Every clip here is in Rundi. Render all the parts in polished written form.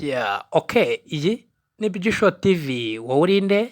Iyi ni Bijisho TV, wowe urinde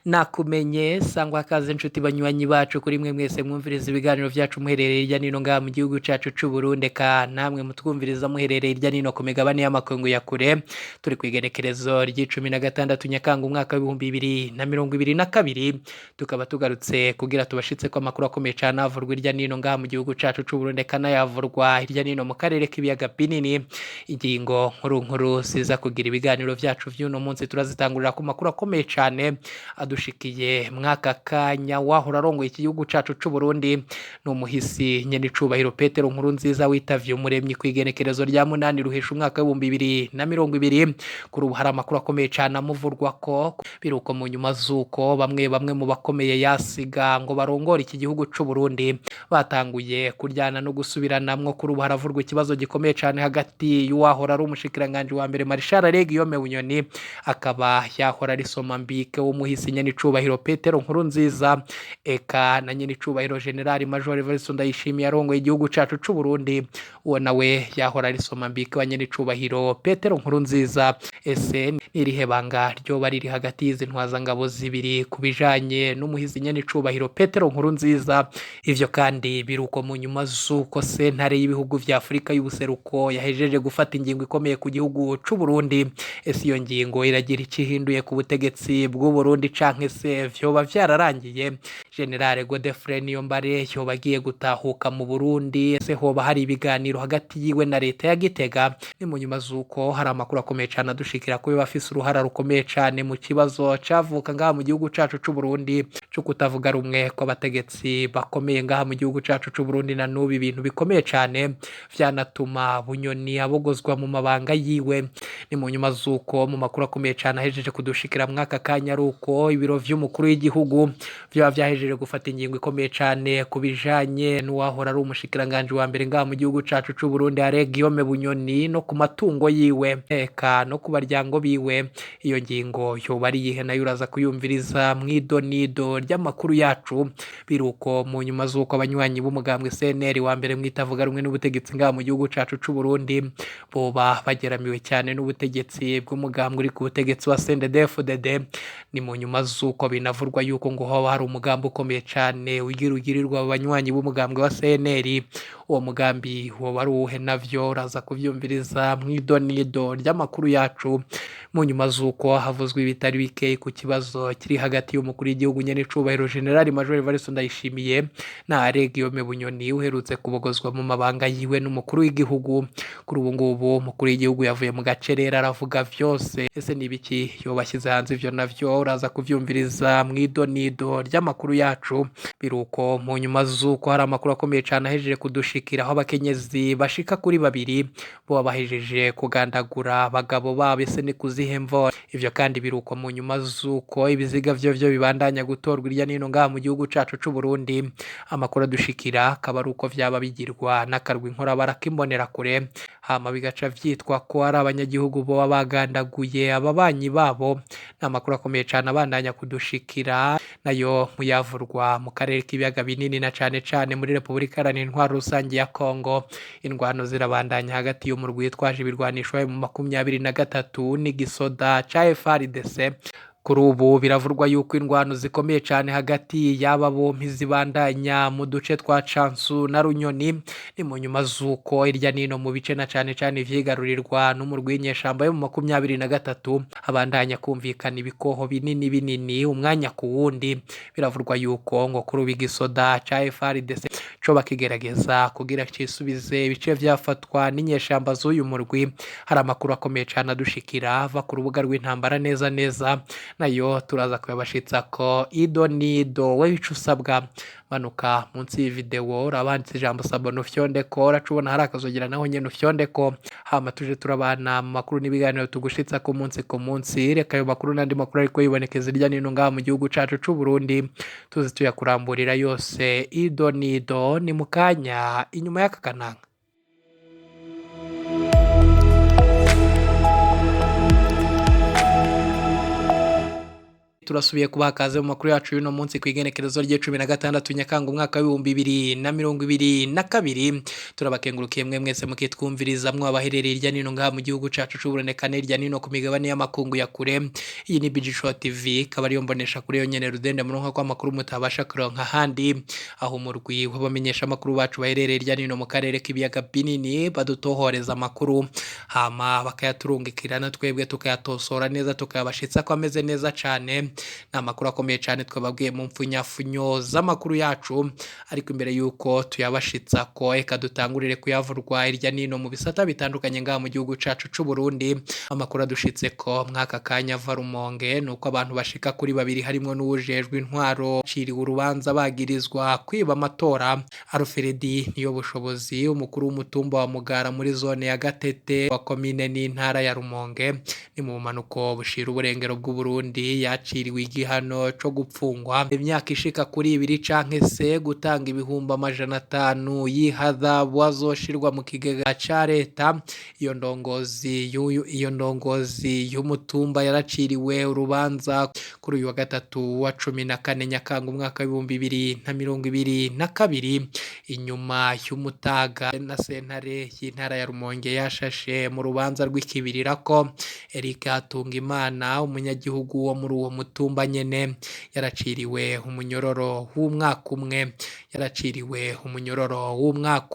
nakumenye sangwa akaze inshuti banywanyi bacu kuri mwe mwese mwumviriza ibiganiro byacu muherereye hirya nino ngaha mu gihugu cacu c'u Burundi, ka namwe mutwumviriza muherereye hirya nino ku migabane y'amakungu ya kure. Turi kwigenekerezo ry'16 Nyakanga umwaka w'2022, tukaba tugarutse kugira tubashitse ko amakuru akomeye cyane avurwa hirya nino ngaha mu gihugu cacu c'u Burundi, kana yavurwa hirya nino mu karere k'ibiyaga binini. Ingingo nkuru siza kugira ibiganiro byacu vy'uno munsi turazitangurira ku makuru akomeye cyane adushikiye mwaka kanya. Wahora arongoye iki gihugu cacu c'u Burundi n'umuhisi nyene icubahiro Petero Nkurunziza witavye umuremyi kwigenekerezo rya 8 ruhesha umwaka w'2020. Kuri ubu hari amakuru akomeye cyane amuvurwa ko biruko mu nyuma zuko bamwe mu bakomeye yasiga ngo barongore iki gihugu c'u Burundi batanguye kuryana no gusubiranamwo. Kuri ubu haravurwa ikibazo gikomeye cyane hagati y'uwahora ari umushikiranganje wa mbere Marshal Guillaume Bunyoni, akaba yahora ari Somambike w'umuhisi nyene icubahiro Petero Nkurunziza, eka na nyene icubahiro General Major Evariste Ndayishimiye arongoye igihugu cacu c'u Burundi. Uwo nawe yahora ari Somambike wa nyene icubahiro Petero Nkurunziza. Ese nirihe banga ryoba riri hagati y'izi ntwazangabo zibiri kubijanye n'umuhisi nyene icubahiro Petero Nkurunziza? Ivyo kandi biruko mu nyuma zuko sentare y'ibihugu vya Afrika y'ubuseruko yahejeje gufata ingingo ikomeye ku gihugu c'u Burundi. Ese iyo ngingo iragira ikihinduye ku butegetsi bw'u Burundi canke se vyoba vyararangiye? General Godefroid Niyombare yoba agiye gutahuka mu Burundi? Ese hoba hari ibiganiro hagati yiwe na leta ya Gitega? Ni mu nyuma zuko hari amakuru akomeye cyane adushikira ko bafise uruhara rukomeye cyane mu kibazo cavuka ngaha mu gihugu cacu c'u Burundi cyo kutavuga rumwe kw'abategetsi bakomeye ngaha mu gihugu cacu c'u Burundi. Na nubu ibintu bikomeye cyane vyanatuma Bunyoni abogozwa mu mabanga yiwe. Ni mu nyuma zuko mu makuru akomeye cyane ahejeje kudushikira mwaka kanya ruko ibiro vy'umukuru w'igihugu vyo vyahejeje gufata ingingo ikomeye cyane kubijanye n'uwahora ari umushikiranganje wa mbere ngaha mu gihugu cacu c'u Burundi Guillaume Bunyoni, no ku matungo yiwe eka no ku baryango biwe. Iyo ngingo yoba ari yihe nayo uraza kuyumviriza mw'idonido ry'amakuru yacu. Biruko mu nyuma zuko abanywanyi b'umugambwe CNL wa mbere mwitavuga rumwe n'ubutegetsi ngaha mu gihugu cacu c'u Burundi boba bageramiwe cyane n'ubutegetsi bw'umugambwe uri ku butegetsi wa CNDD-FDD. Ni mu nyuma zuko binavurwa yuko ngo hoba hari umugambi ukomeye cyane ugirirwa abanywanyi b'umugambwe wa CNL. Uwo mugambi woba ari uwuhe navyo uraza kuvyumviriza mw'idonido ry'amakuru yacu. Mu nyuma zuko havuzwe ibitari bike ku kibazo kiri hagati y'umukuru w'igihugu nyene icubahiro General Major Evariste Ndayishimiye na Guillaume Bunyoni uherutse kubogozwa mu mabanga yiwe n'umukuru w'igihugu. Kuri ubu ngubu umukuru w'igihugu yavuye mu gacerera aravuga vyose. Ese nibiki yobashyize hanze? Ivyo navyo uraza kuvyumviriza mw'idonido ry'amakuru yacu. Biruko mu nyuma zuko hari amakuru akomeye cyane ahejeje kudushikira aho abakenyezi bashika kuri babiri bo bahejeje kugandagura abagabo babo. Ese ni kuzihe mvo? Ivyo kandi biruko mu nyuma zuko ibiziga vyo bibandanya gutorwa irya nino ngaha mu gihugu cacu c'u Burundi. Amakuru adushikira akaba ari uko vyaba bigirwa n'akarwi nkorabara k'imbonera kure, hama bigaca vyitwa ko ari abanyagihugu boba bagandaguye ababanyi babo. N'amakuru akomeye cyane abandanya kudushikira nayo muyavurwa mu karere k'ibiyaga binini na cane muri Republika Iharanira Intwaro Rusange ya Kongo. Indwano zirabandanya hagati y'umurwi witwaje ibirwanisho mu 23 n'igisoda ca FARDC. Kuri ubu biravurwa yuko indwano zikomeye cyane hagati y'aba bompi zibandanya mu duce twa Cansu na Runyoni. Ni mu nyuma zuko irya nino mu bice na cane vyigarurirwa n'umurwi w'inyeshamba yo mu 23 abandanya kumvikana ibikoho binini umwanya ku wundi. Biravurwa yuko ngo kuri ubu igisoda ca FARDC co bakigerageza kugira cisubize ibice vyafatwa n'inyeshamba z'uyu murwi. Hari amakuru akomeye cyane adushikira ava ku rubuga rw'intambara neza nayo turaza kuyabashitsa ko idonido. We ico usabwa manuka munsi y'ivideo urabanditse ijambo sabone ufyondeko, uracubona hari akazogera naho nyene ufyondeko, hama tuje turabana mu makuru n'ibiganiro tugushitsa ku munsi. Reka ayo makuru n'andi makuru ariko yibonekeza irya nino ngaha mu gihugu cacu c'u Burundi tuzi tuyakuramburira yose idonido. Ni mukanya inyuma y'aka kananga. turasubiye kubaha kaze mu makuru yacu y'uno munsi ku igenekerezo rye 16 Nyakanga umwaka w'2022 turabakengurukiye mwe mwese mukitwumviriza mwe abaherereye irya nino ngaha mu gihugu cacu c'uburonekane irya nino ku migabane y'amakungu ya kure. Iyi ni Bijisho TV kabari yombonesha kuri yo nyene rudende muronka kwa makuru mutabasha kuronka handi, aho umurwi w'abamenyesha makuru bacu baherereye irya nino mu karere k'ibiyaga binini badutohoreza amakuru hama bakayaturungikirana twebwe tukayatosora neza tukayabashitsa ko ameze neza cyane. Ni amakuru akomeye cyane twababwiye mu mfunyafunyo z'amakuru yacu, ariko imbere yuko tuyabashitsa ko eka dutangurire kuyavurwa irya nino mu bisata bitandukanye ngaha mu gihugu cacu c'u Burundi. Amakuru adushitse ko mwaka kanya va Rumonge nuko abantu bashika kuri babiri harimo n'uwujejwe intwaro ciriwe urubanza bagirizwa kwiba amatora. Alfredi niyo bushobozi umukuru w'umutumba wa Mugara muri zone ya Gatete wa komine n'intara ya Rumonge ni mu manuko bushira uburengero bw'u Burundi yaciriwe igihano co gupfungwa imyaka ishika kuri 2 canke se gutanga ibihumbi 500 y'ihadabu azoshirwa mu kigega ca leta. Iyo ndongozi y'umutumba yaraciriwe urubanza kuri uyu wa gatatu wa 14 Nyakanga umwaka w'2022 inyuma y'umutaga na sentare y'intara ya Rumonge yashashe mu rubanza rw'ikibirira ko Eric Hatungimana umunyagihugu wo muri uwo mutumba nyene yaraciriwe umunyororo w'umwaka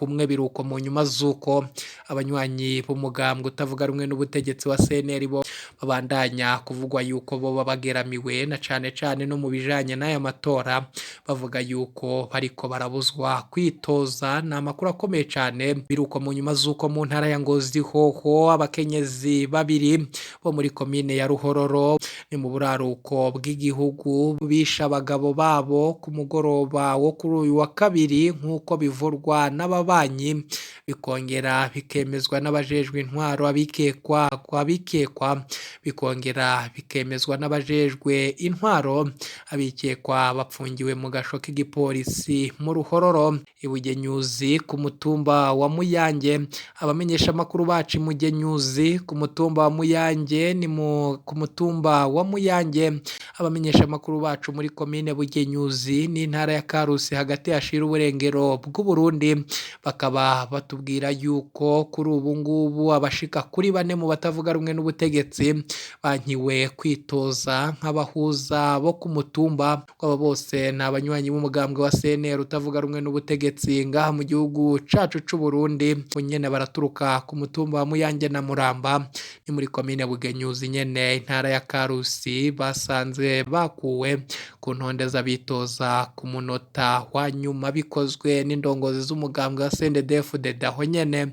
umwe biruko mu nyuma zuko abanywanyi b'umugambwe utavuga rumwe n'ubutegetsi wa CNL bo babandanya kuvugwa yuko bo bageramiwe na cane no mu bijanye n'aya matora, bavuga yuko bariko barabuzwa kwitoza. Ni amakuru akomeye cyane biruko mu nyuma zuko mu ntara ya Ngozi hoho abakenyezi babiri bo muri komine ya Ruhororo ni mu buraruko bw'igihugu bisha abagabo babo ku mugoroba wo kuri uyu wa kabiri nk'uko bivurwa n'ababanyi bikongera bikemezwa n'abajejwe intwaro abikekwa bikongera bikemezwa n'abajejwe intwaro abikekwa bapfungiwe mu gasho k'igipolisi mu Ruhororo. Ibugenyuzi ku mutumba wa Muyange abamenyesha makuru bacu Mugenyuzi ku mutumba wa Muyange ku mutumba wa Muyange abamenyesha makuru bacu muri komine Bugenyuzi n'intara ya Karusi hagati yashira uburengero bw'u Burundi bakaba batubwira yuko kuri ubu ngubu abashika kuri 4 mu batavuga rumwe n'ubutegetsi bankiwe kwitoza nk'abahuza bo ku mutumba. Aba bose ni abanywanyi b'umugambwe wa CNL utavuga rumwe n'ubutegetsi ngaha mu gihugu cacu c'u Burundi. Nyene baraturuka ku mutumba wa Muyange na Muramba ni muri komine Bugenyuzi nyene intara ya Karusi basanze bakuwe ku ntonde z'abitoza ku munota wa nyuma bikozwe n'indongozi z'umugambwe wa CNDD-FDD aho nyene.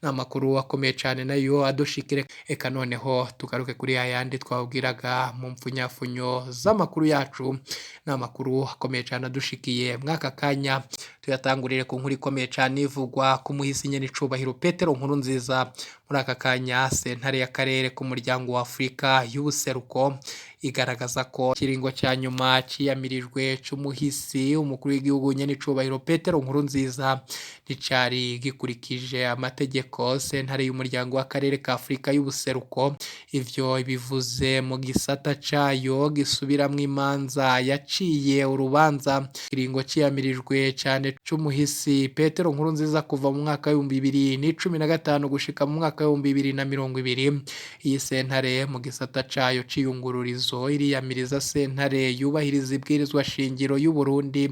Ni amakuru akomeye cyane nayo adushikire. Eka noneho tugaruke kuri ayandi twabwiraga mu mfunyafunyo z'amakuru yacu. Ni amakuru akomeye cyane adushikiye mwaka kanya tuyatangurire ku nkuru ikomeye cyane ivugwa ku muhisi nyene icubahiro Petero Nkurunziza. Muri aka kanya sentare y'akarere k'umuryango wa Afrika y'ubuseruko igaragaza ko kiringo cya nyuma ciyamirijwe c'umuhisi umukuru w'igihugu nyene icubahiro Petero Nkurunziza nicari gikurikije amategeko. Sentare y'umuryango w'akarere ka Afrika y'ubuseruko ivyo bivuze mu gisata cayo gisubiramwo imanza yaciye urubanza kiringo ciyamirijwe cyane c'umuhisi Petero Nkurunziza kuva mu mwaka wa 2015 gushika mu mwaka wa 2020. Iyi sentare mu gisata cayo ciyungururizo iriyamiriza sentare yubahiriza ibwirizwa shingiro y'u Burundi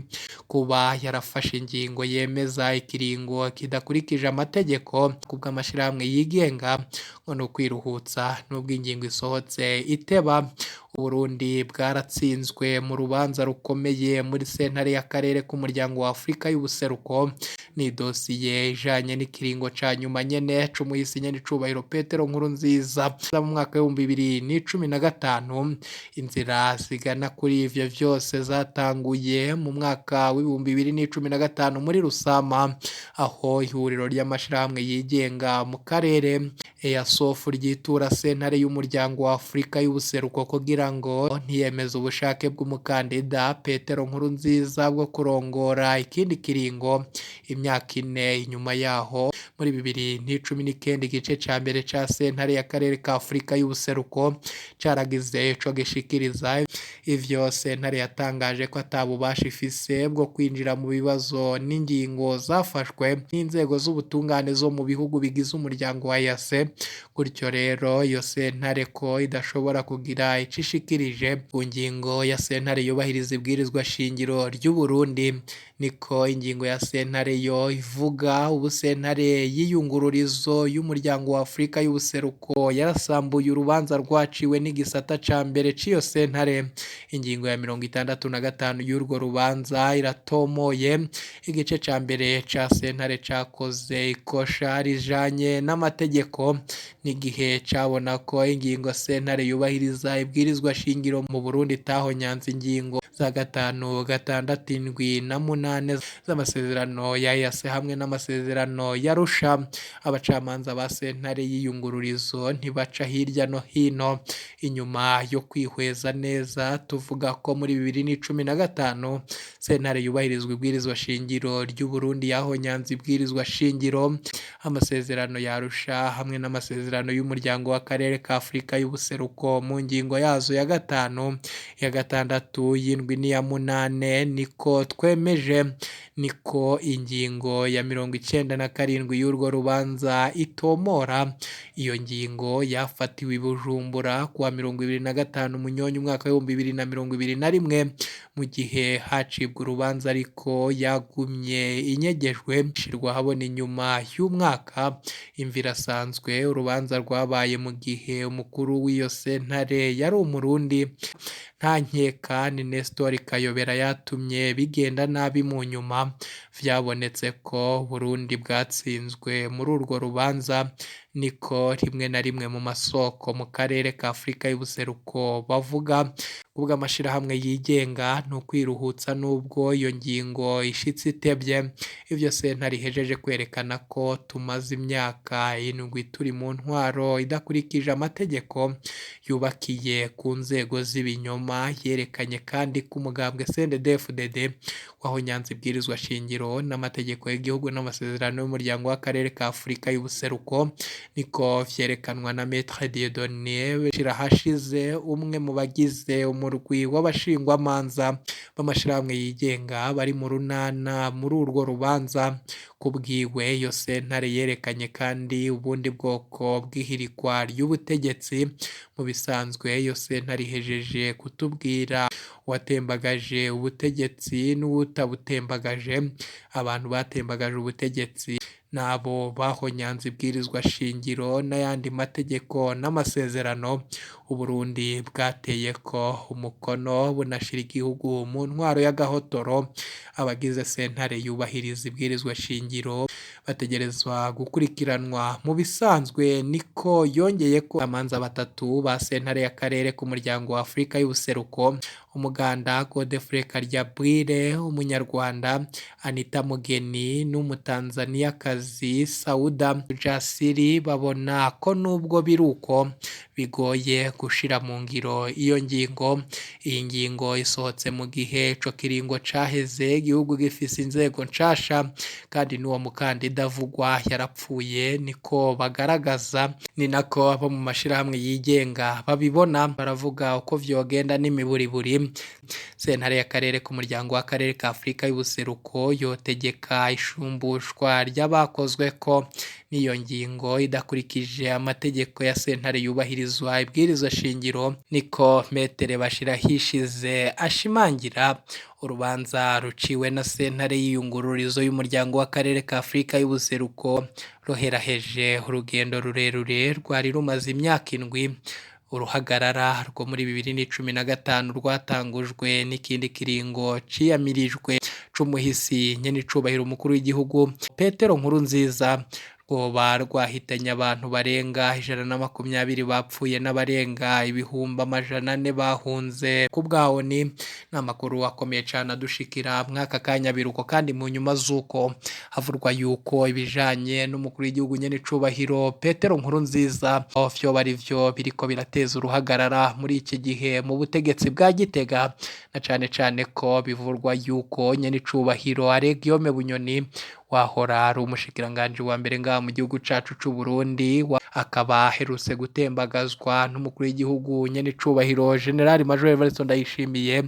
kuba yarafashe ingingo yemeza ikiringo kidakurikije amategeko kubw'amashirahamwe yigenga ngo no kwiruhutsa n'ubwo ingingo isohotse iteba. Burundi bwaratsinzwe mu rubanza rukomeye muri sentare y'akarere k'umuryango wa Afrika y'ubuseruko. Ni dosiye ijanye n'ikiringo ca nyuma nyene c'umuhisi nyene icubahiro Petero Nkurunziza mu mwaka wa 2015. Inzira zigana kuri ivyo vyose zatanguye mu mwaka wa 2015 muri Rusama, aho ihuriro ry'amashirahamwe yigenga mu karere EASOF ryitura sentare y'umuryango wa Afrika y'ubuseruko kugira ngo ntiyemeze ubushake bw'umukandida Petero Nkurunziza bwo kurongora ikindi kiringo imyaka 4. Inyuma yaho muri 2019 igice ca mbere ca sentare y'akarere ka Afrika y'ubuseruko caragize co gishikiriza ivyo sentare yatangaje ko atabubasha ifise bwo kwinjira mu bibazo n'ingingo zafashwe n'inzego z'ubutungane zo mu bihugu bigize umuryango wa EAC. Gutyo rero iyo sentare ko idashobora kugira ico ishikirije ku ngingo ya sentare yubahiriza ibwirizwa shingiro ry'u Burundi. Niko ingingo ya sentare yo ivuga. Ubu sentare y'iyungururizo y'umuryango wa Afurika y'ubuseruko yarasambuye urubanza rwaciwe n'igisata ca mbere c'iyo sentare. Ingingo ya 65 y'urwo rubanza iratomoye. Igice ca mbere ca sentare cakoze ikosha rijanye n'amategeko n'igihe cabona ko ingingo sentare yubahiriza ibwirizwa shingiro mu Burundi itahonyanze ingingo za 5, 6, 7 na 8 z'amasezerano ya EAC hamwe n'amasezerano ya Arusha. Abacamanza ba sentare y'iyungururizo ntibaca hirya no hino inyuma yo kwihweza neza. Tuvuga ko muri 2015 sentare yubahirizwa ibwirizwa shingiro ry'u Burundi yahonyanze ibwirizwa shingiro, amasezerano ya Arusha hamwe n'amasezerano y'umuryango w'akarere ka Afurika y'ubuseruko mu ngingo yazo ya 5, ya 6, y'indwi n'iya 8. Niko twemeje. Niko ingingo ya 97 y'urwo rubanza itomora. Iyo ngingo yafatiwe i Bujumbura kuwa 25 Munyonyo umwaka wa 2021 mu gihe hacibwa urubanza ariko yagumye inyegejwe ishirwa habona inyuma y'umwaka. Imvi irasanzwe. Urubanza rwabaye mu gihe umukuru w'iyo sentare yari Umurundi. Nta nkeka ni Nestor Kayobera yatumye bigenda nabi mu nyuma. Vyabonetse ko Burundi bwatsinzwe muri urwo rubanza. Niko rimwe na rimwe mu masoko mu karere ka Afurika y'ubuseruko bavuga. Ubwo amashirahamwe yigenga no kwiruhutsa nubwo iyo ngingo ishitse itebye. Ivyo sentare ihejeje kwerekana ko tumaze imyaka 7 turi mu ntwaro idakurikije amategeko yubakiye ku nzego z'ibinyoma. Yerekanye kandi ko umugambwe CNDD-FDD wahonyanze ibwirizwa shingiro n'amategeko y'igihugu n'amasezerano y'umuryango w'akarere ka Afurika y'ubuseruko. Niko vyerekanwa na Maître Dieudonné Shirahashize, umwe mu bagize umurwi w'abashingwamanza b'amashirahamwe yigenga bari mu runana muri urwo rubanza. Kubwiwe iyo sentare yerekanye kandi ubundi bwoko bw'ihirikwa ry'ubutegetsi. Mu bisanzwe iyo sentare ihejeje kutubwira uwatembagaje ubutegetsi n'uwutabutembagaje. Abantu batembagaje ubutegetsi nabo bahonyanze ibwirizwa shingiro n'ayandi mategeko n'amasezerano Uburundi bwateye ko umukono bunashira igihugu mu ntwaro y'agahotoro. Abagize sentare yubahiriza ibwirizwa shingiro bategerezwa gukurikiranwa mu bisanzwe. Niko yongeye ko amanza 3 ba sentare y'akarere k'umuryango wa Afurika y'ubuseruko, umuganda Godefroid Karyabwire, umunyarwanda Anita Mugeni n'umutanzaniyakazi Sauda Jasiri, babona ko nubwo biruko bigoye gushira mu ngiro iyo ngingo. Iyi ngingo isohotse mu gihe co kiringo caheze igihugu gifise inzego nshasha kandi n'uwo mukandida avugwa yarapfuye. Niko bagaragaza. Ni nako abo mu mashirahamwe yigenga babibona. Baravuga uko vyogenda n'imiburiburi. Sentare y'akarere k'umuryango w'akarere ka Afurika y'ubuseruko yotegeka ishumbushwa ry'abakozwe ko n'iyo ngingo idakurikije amategeko ya sentare yubahirizwa ibwirizwa shingiro. Niko Metere Bashirahishize ashimangira. Urubanza ruciwe na sentare y'iyungururizo y'umuryango w'akarere ka Afurika y'ubuseruko ruheraheje urugendo rurerure rwari rumaze imyaka 7. Uruhagarara rwo muri 2015 rwatangujwe n'ikindi kiringo ciyamirijwe c'umuhisi nyenicubahiro umukuru w'igihugu Petero Nkurunziza. Rwoba rwahitanye abantu barenga 120 bapfuye n'abarenga 400,000 bahunze ku bwawo. Ni amakuru akomeye cyane adushikira mwaka kanya biruko kandi mu nyuma z'uko havurwa yuko ibijanye n'umukuru w'igihugu nyenicubahiro Petero Nkurunziza vyo bari vyo biriko birateza uruhagarara muri iki gihe mu butegetsi bwa Gitega, na cane ko bivurwa yuko nyenicubahiro Guillaume Bunyoni wahora ari umushikiranganje wa mbere ngaha mu gihugu cacu c'u Burundi akaba aherutse gutembagazwa n'umukuru w'igihugu nyen'icubahiro General Major Evariste Ndayishimiye,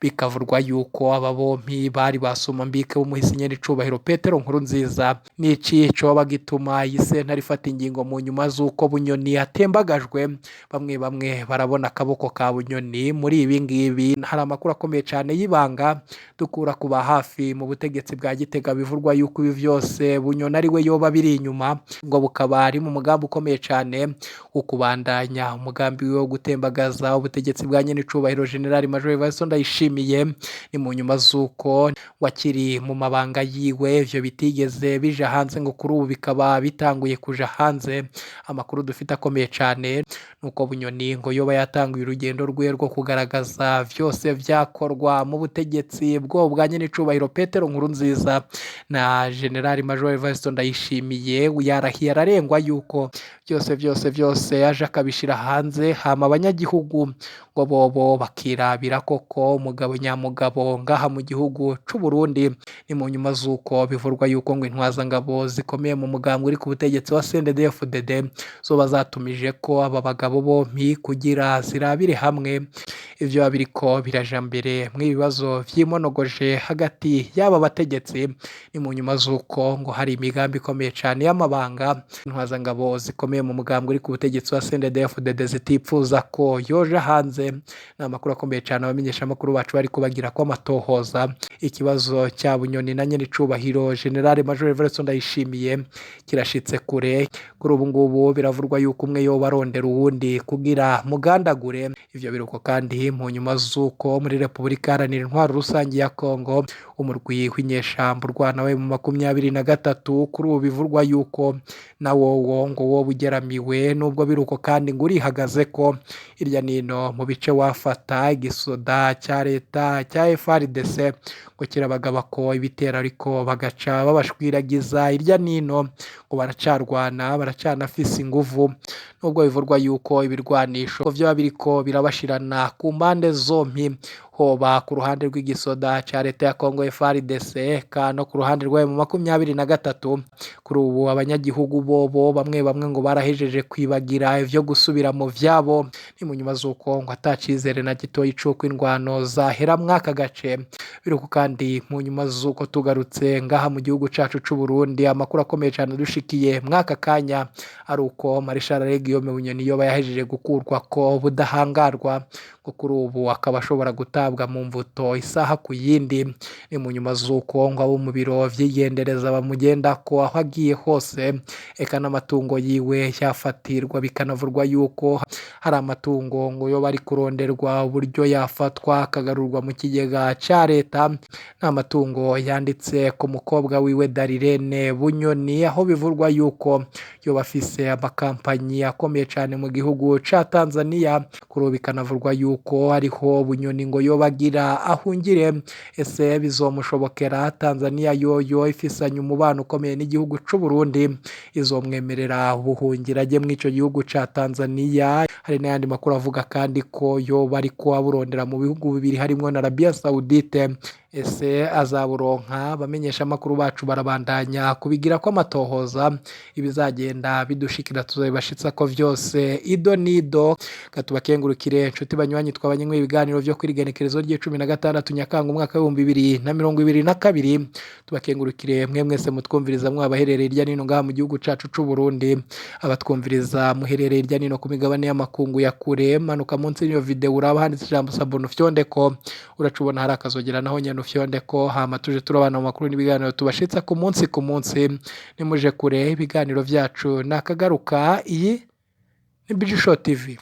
bikavurwa yuko aba bompi bari basuma mbike b'umuhisi nyen'icubahiro Petero Nkurunziza. Niki coba gituma iyi sentare ifata ingingo mu nyuma z'uko Bunyoni atembagajwe? Bamwe barabona akaboko ka Bunyoni muri ibi ngibi. Hari amakuru akomeye cyane y'ibanga dukura kuba hafi mu butegetsi bwa Gitega, bivurwa yuko ibi vyose Bunyoni ari we yoba biri inyuma, ngo bukaba ari mu mugambi ukomeye cyane wo kubandanya umugambi wo gutembagaza ubutegetsi bwa nyen'icubahiro General Major Evariste Ndayishimiye. Ni mu nyuma z'uko wakiri mu mabanga yiwe ivyo bitigeze bija hanze, ngo kuri ubu bikaba bitanguye kuja hanze. Amakuru dufite akomeye cyane nuko Bunyoni ngo yoba yatanguye urugendo rwe rwo kugaragaza vyose vyakorwa mu butegetsi bwo bwa nyen'icubahiro Petero Nkurunziza na General Major Evariste Ndayishimiye. Yarahiye ararengwa yuko vyose aje akabishira hanze, hama abanyagihugu ngo bobo bakirabira koko umugabo nyamugabo ngaha mu gihugu c'u Burundi. Ni mu nyuma z'uko bivurwa yuko ngo intwazangabo zikomeye mu mugambi uri ku butegetsi wa CNDD-FDD zoba zatumije ko aba bagabo bompi kugira zirabire hamwe ivyo biriko biraja mbere mw'ibibazo vy'imonogoje hagati y'aba bategetsi. Ni mu nyuma z'uko ngo hari imigambi ikomeye cyane y'amabanga intwazangabo zikomeye mu mugambi uri ku butegetsi wa CNDD-FDD zitipfuza ko yoja hanze. Ni amakuru akomeye cyane abamenyesha amakuru bacu bari kubagira ko amatohoza ikibazo cya Bunyoni na nyen'icubahiro General Major Evariste Ndayishimiye kirashitse kure. Kuri ubu ngubu biravurwa yuko umwe yoba arondera uwundi kugira mugandagure. Ivyo biruko kandi mu nyuma z'uko muri Repubulika Iharanira Intwaro Rusange ya Kongo umurwi w'inyeshambu urwanawe mu 23 kuri ubu bivurwa yuko na wowo ngo woba ugeramiwe. Nubwo biruko kandi ngo urihagaze ko irya nino mu bice wafata igisoda cya leta cya FARDC ngo kirabagaba ko ibitera, ariko bagaca babashwiragiza irya nino ngo baracarwana baracanafise inguvu. Nubwo bivurwa yuko ibirwanisho vyo biriko birabashirana ku mbande zompi, hoba ku ruhande rw'igisoda ca leta ya Kongo FARDC no ku ruhande rwayo mu 23. Kuri ubu abanyagihugu bobo bamwe ngo barahejeje kwibagira ivyo gusubira mu vyabo. Ni mu nyuma z'uko ngo atacizere na gitoyi c'uko indwano zahera mwaka gace. Biruko kandi mu nyuma z'uko tugarutse ngaha mu gihugu cacu c'u Burundi, amakuru akomeye cyane dushikiye mwaka kanya ari uko Marshal Guillaume Bunyoni yoba yahejeje gukurwa ko budahangarwa, ngo kuri ubu akaba ashobora gutabwa mu mvuto isaha ku yindi. Ni mu nyuma z'uko ngo abo mu biro vy'igendereza bamugenda ko aho agiye hose, eka n'amatungo yiwe yafatirwa, bikanavurwa yuko hari amatungo ngo yoba ari kuronderwa uburyo yafatwa akagarurwa mu kigega ca leta. Nta matungo yanditse ku mukobwa wiwe Darirene Bunyoni, aho bivurwa yuko yoba afise amakampanyi akomeye cyane mu gihugu ca Tanzania. Kuri ubu bikanavurwa yuko ariho Bunyoni ngo yoba agira ahungire. Ese bizomushobokera? Tanzania yoyo ifisanye umubano ukomeye n'igihugu c'u Burundi, izomwemerera ubuhungiro ajye mw'ico gihugu ca Tanzania? Hari n'ayandi makuru avuga kandi ko yoba ariko aburondera mu bihugu bibiri harimwo na Arabia Saudite. Ese azaburonka? Abamenyesha amakuru bacu barabandanya kubigira ko amatohoza, ibizagenda bidushikira tuzabibashitsa ko vyose ido nido. Katubakengurukire nshuti banywanyi twabanye ibiganiro vyo kwirigenekerezo ry'16 Nyakanga umwaka wa 2022. Tubakengurukire mwe mwese mutwumviriza mwabaherereye irya nino ngaha mu gihugu cacu c'u Burundi, abatwumviriza muherereye irya nino ku migabane y'amakungu ya kure. Manuka munsi y'iyo video uraba handitse ijambo sabone ufyondeko, uracubona hari akazogera naho nyene ufyondeko, hama tuje turabana mu makuru n'ibiganiro tubashitsa ku munsi. Nimuje kure ibiganiro vyacu nakagaruka. Iyi ni BG Show TV.